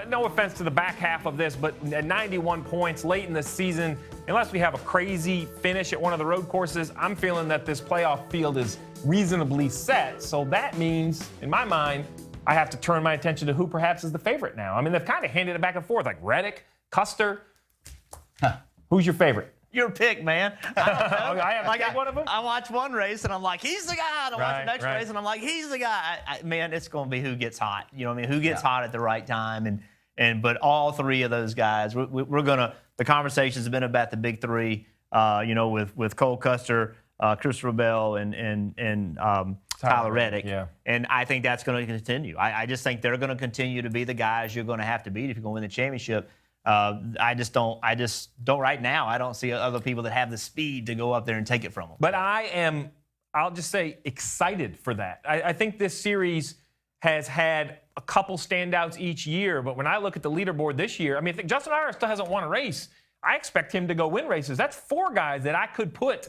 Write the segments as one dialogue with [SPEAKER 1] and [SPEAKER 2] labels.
[SPEAKER 1] no offense to the back half of this, but at 91 points late in the season, unless we have a crazy finish at one of the road courses, I'm feeling that this playoff field is reasonably set. So that means, in my mind, I have to turn my attention to who perhaps is the favorite now. I mean, they've kind of handed it back and forth, like Reddick, Custer. Who's your favorite?
[SPEAKER 2] Your pick, man.
[SPEAKER 1] I have to pick one of them?
[SPEAKER 2] I watch one race, and I'm like, he's the guy. And I watch the next race, and I'm like, he's the guy. Man, it's going to be who gets hot. You know what I mean? Who gets hot at the right time. But all three of those guys, we're going to – the conversations have been about the big three, with Cole Custer, Christopher Bell, and Tyler Reddick. Yeah. And I think that's going to continue. I just think they're going to continue to be the guys you're going to have to beat if you're going to win the championship. I just don't right now. I don't see other people that have the speed to go up there and take it from them.
[SPEAKER 1] But I'll just say, excited for that. I think this series has had a couple standouts each year, but when I look at the leaderboard this year, I mean, I think Justin Allgaier still hasn't won a race. I expect him to go win races. That's four guys that I could put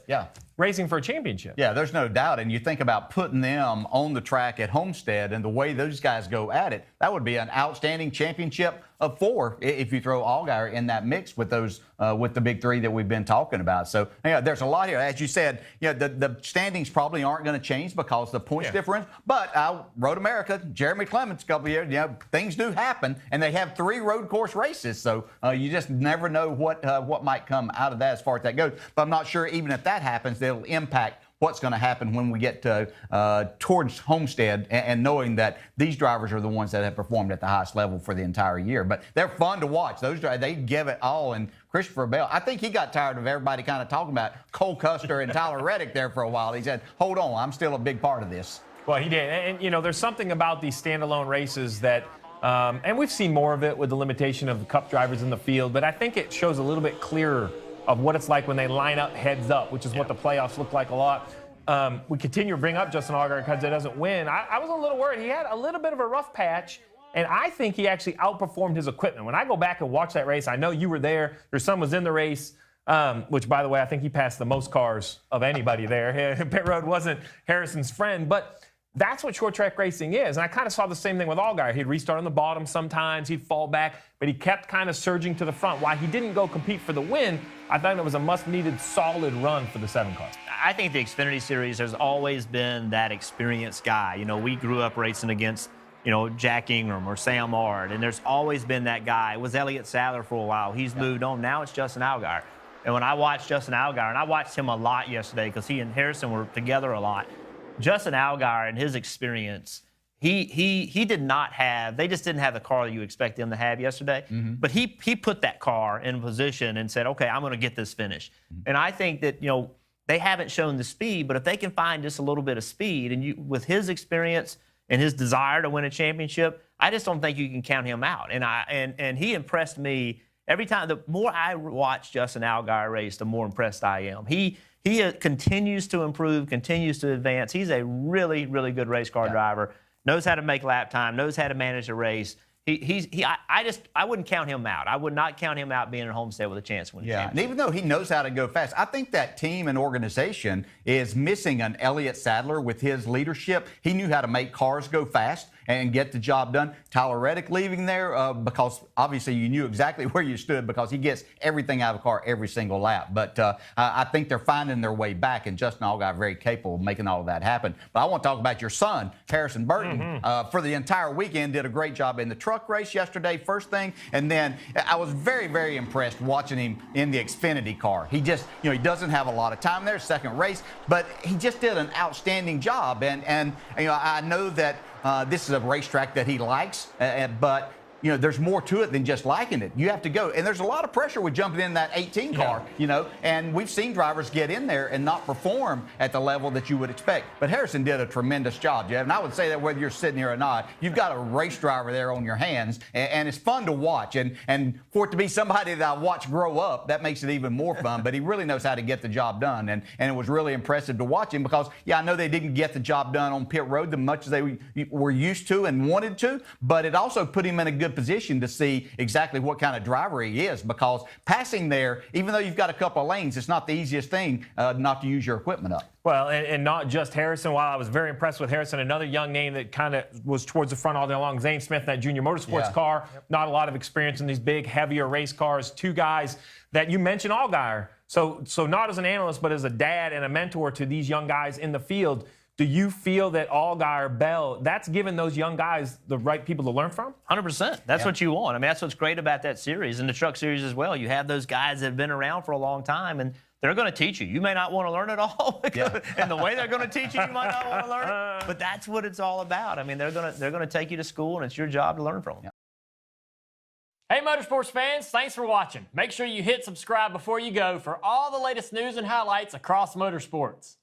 [SPEAKER 1] racing for a championship.
[SPEAKER 3] Yeah, there's no doubt. And you think about putting them on the track at Homestead and the way those guys go at it, that would be an outstanding championship of four if you throw Allgaier in that mix with those with the big three that we've been talking about. So there's a lot here. As you said, the standings probably aren't going to change because of the points difference. But Road America, Jeremy Clements, a couple of years, things do happen, and they have three road course races. So you just never know what might come out of that as far as that goes. But I'm not sure even if that happens, it'll impact what's going to happen when we get towards Homestead and knowing that these drivers are the ones that have performed at the highest level for the entire year. But they're fun to watch. Those drivers, they give it all. And Christopher Bell, I think he got tired of everybody kind of talking about Cole Custer and Tyler Reddick there for a while. He said, hold on, I'm still a big part of this.
[SPEAKER 1] Well, he did. And, there's something about these standalone races that and we've seen more of it with the limitation of the Cup drivers in the field, but I think it shows a little bit clearer of what it's like when they line up heads up, which is what the playoffs look like a lot. We continue to bring up Justin Allgaier because he doesn't win. I was a little worried. He had a little bit of a rough patch, and I think he actually outperformed his equipment. When I go back and watch that race, I know you were there. Your son was in the race, which, by the way, I think he passed the most cars of anybody there. Pit Road wasn't Harrison's friend, but that's what short track racing is. And I kind of saw the same thing with Allgaier. He'd restart on the bottom sometimes. He'd fall back, but he kept kind of surging to the front. While he didn't go compete for the win, I thought it was a much-needed solid run for the 7 car.
[SPEAKER 2] I think the Xfinity Series has always been that experienced guy. We grew up racing against, Jack Ingram or Sam Ard, and there's always been that guy. It was Elliott Sadler for a while. He's moved on. Now it's Justin Allgaier. And when I watched Justin Allgaier, and I watched him a lot yesterday because he and Harrison were together a lot, Justin Allgaier and his experience, he did not have, they just didn't have the car that you expect them to have yesterday. Mm-hmm. But he put that car in position and said, okay, I'm going to get this finish. Mm-hmm. And I think that, they haven't shown the speed, but if they can find just a little bit of speed, and with his experience and his desire to win a championship, I just don't think you can count him out. And he impressed me every time. The more I watch Justin Allgaier race, the more impressed I am. He continues to improve, continues to advance. He's a really, really good race car driver, knows how to make lap time, knows how to manage a race. I wouldn't count him out. I would not count him out being at Homestead with a chance to win a championship.
[SPEAKER 3] And even though he knows how to go fast, I think that team and organization is missing an Elliott Sadler with his leadership. He knew how to make cars go fast and get the job done. Tyler Reddick leaving there because obviously you knew exactly where you stood because he gets everything out of the car every single lap. But I think they're finding their way back, and Justin Allgaier very capable of making all of that happen. But I want to talk about your son, Harrison Burton, for the entire weekend. Did a great job in the truck race yesterday, first thing, and then I was very, very impressed watching him in the Xfinity car. He just, he doesn't have a lot of time there, second race, but he just did an outstanding job. And I know that this is a racetrack that he likes, but there's more to it than just liking it. You have to go. And there's a lot of pressure with jumping in that 18 car, and we've seen drivers get in there and not perform at the level that you would expect. But Harrison did a tremendous job, Jeff. And I would say that whether you're sitting here or not, you've got a race driver there on your hands, and it's fun to watch. And for it to be somebody that I watch grow up, that makes it even more fun. But he really knows how to get the job done. And it was really impressive to watch him because, I know they didn't get the job done on pit road as much as they were used to and wanted to, but it also put him in a good good position to see exactly what kind of driver he is, because passing there, even though you've got a couple of lanes, it's not the easiest thing not to use your equipment up.
[SPEAKER 1] Well, and not just Harrison. While I was very impressed with Harrison, another young name that kind of was towards the front all day long, Zane Smith, in that junior motorsports car. Not a lot of experience in these big, heavier race cars. Two guys that you mentioned, Allgaier. So not as an analyst, but as a dad and a mentor to these young guys in the field. Do you feel that Allgaier, Bell, that's given those young guys the right people to learn from?
[SPEAKER 2] 100%. That's what you want. I mean, that's what's great about that series and the truck series as well. You have those guys that have been around for a long time, and they're going to teach you. You may not want to learn it all, and the way they're going to teach you, you might not want to learn it. But that's what it's all about. I mean, they're going to take you to school, and it's your job to learn from them.
[SPEAKER 4] Hey, Motorsports fans, thanks for watching. Make sure you hit subscribe before you go for all the latest news and highlights across motorsports.